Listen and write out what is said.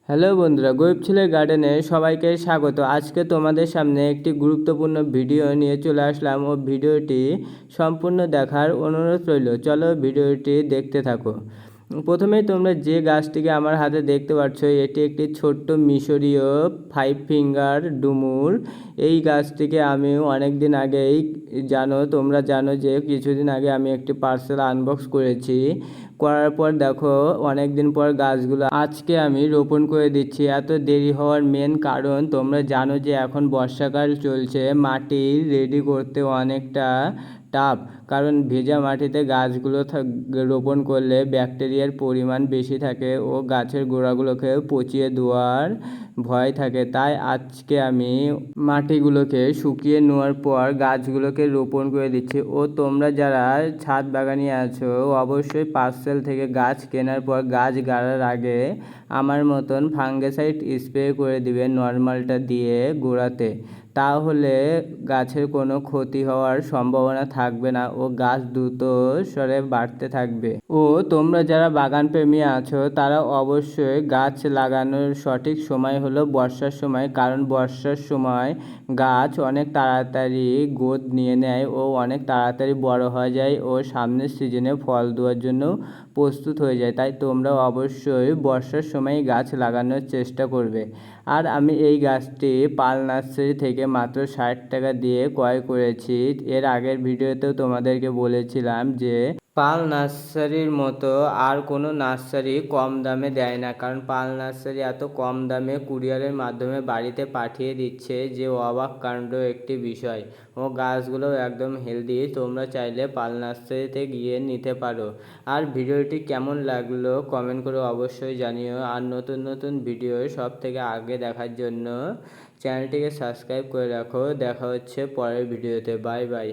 Hello বন্ধুরা, গরিব ছেলে গার্ডেনে সবাইকে স্বাগত। আজকে তোমাদের সামনে একটি গুরুত্বপূর্ণ ভিডিও নিয়ে চলে আসলাম ও ভিডিওটি সম্পূর্ণ দেখার অনুরোধ রইল। চলো ভিডিওটি দেখতে থাকো। প্রথমেই তোমরা যে গাছটিকে আমার হাতে দেখতে পাচ্ছ, এটি একটি ছোট্ট মিশরীয় 5 ফিঙ্গার ডুমুর। এই গাছটিকে আমি অনেক দিন আগেই তোমরা জানো যে কিছুদিন আগে আমি একটি পার্সেল আনবক্স করার পর দেখো অনেক দিন পর গাছগুলো আজকে আমি রোপণ করে দিচ্ছি। এত দেরি হওয়ার মেন কারণ তোমরা জানো যে এখন বর্ষাকাল চলছে, মাটি রেডি করতে অনেকটা টাফ। কারণ ভেজা মাটিতে গাছগুলো রোপণ করলে ব্যাকটেরিয়ার পরিমাণ বেশি থাকে ও গাছের গোড়াগুলোকে পচিয়ে দেওয়ার ভয় থাকে। তাই আজকে আমি মাটিগুলোকে শুকিয়ে নেওয়ার পর গাছগুলোকে রোপণ করে দিচ্ছি। ও তোমরা যারা ছাদ বাগানি আছো অবশ্যই পার্সেল থেকে গাছ কেনার পর গাছ গাড়ার আগে আমার মতন ফাঙ্গিসাইড স্প্রে করে দিবে নর্মালটা দিয়ে গোড়াতে। তাহলে গাছের কোনো ক্ষতি হওয়ার সম্ভাবনা থাকবে না ও গাছ দ্রুত সরে বাড়তে থাকবে। ও তোমরা যারা বাগান প্রেমী আছো তারা অবশ্যই গাছ লাগানোর সঠিক সময় হলো বর্ষার সময়। কারণ বর্ষার সময় গাছ অনেক তাড়াতাড়ি গ্রোথ নিয়ে নেয় ও অনেক তাড়াতাড়ি বড় হয়ে যায় ও সামনের সিজনে ফল দেওয়ার জন্য প্রস্তুত হয়ে যায়। তাই তোমরা অবশ্যই বর্ষার সময় গাছ লাগানোর চেষ্টা করবে। আর আমি এই গাছটি পাল নার্সারি থেকে মাত্র 60 টাকা দিয়ে ক্রয় করেছি। এর আগের ভিডিওতেও তোমাদেরকে বলেছিলাম যে পাল নার্সারির মতো আর কোনো নার্সারি কম দামে দেয় না। কারণ পাল নার্সারি এত কম দামে কুরিয়ারের মাধ্যমে বাড়িতে পাঠিয়ে দিচ্ছে যে অবাক কাণ্ড একটি বিষয়। ও গাছগুলো একদম হেলদি। তোমরা চাইলে পাল নার্সারিতে গিয়ে নিতে পারো। আর ভিডিওটি কেমন লাগলো কমেন্ট করে অবশ্যই জানিও। আর নতুন নতুন ভিডিও সব থেকে আগে দেখার জন্য চ্যানেলটিকে সাবস্ক্রাইব করে রাখো। দেখা হচ্ছে পরের ভিডিওতে। Bye bye.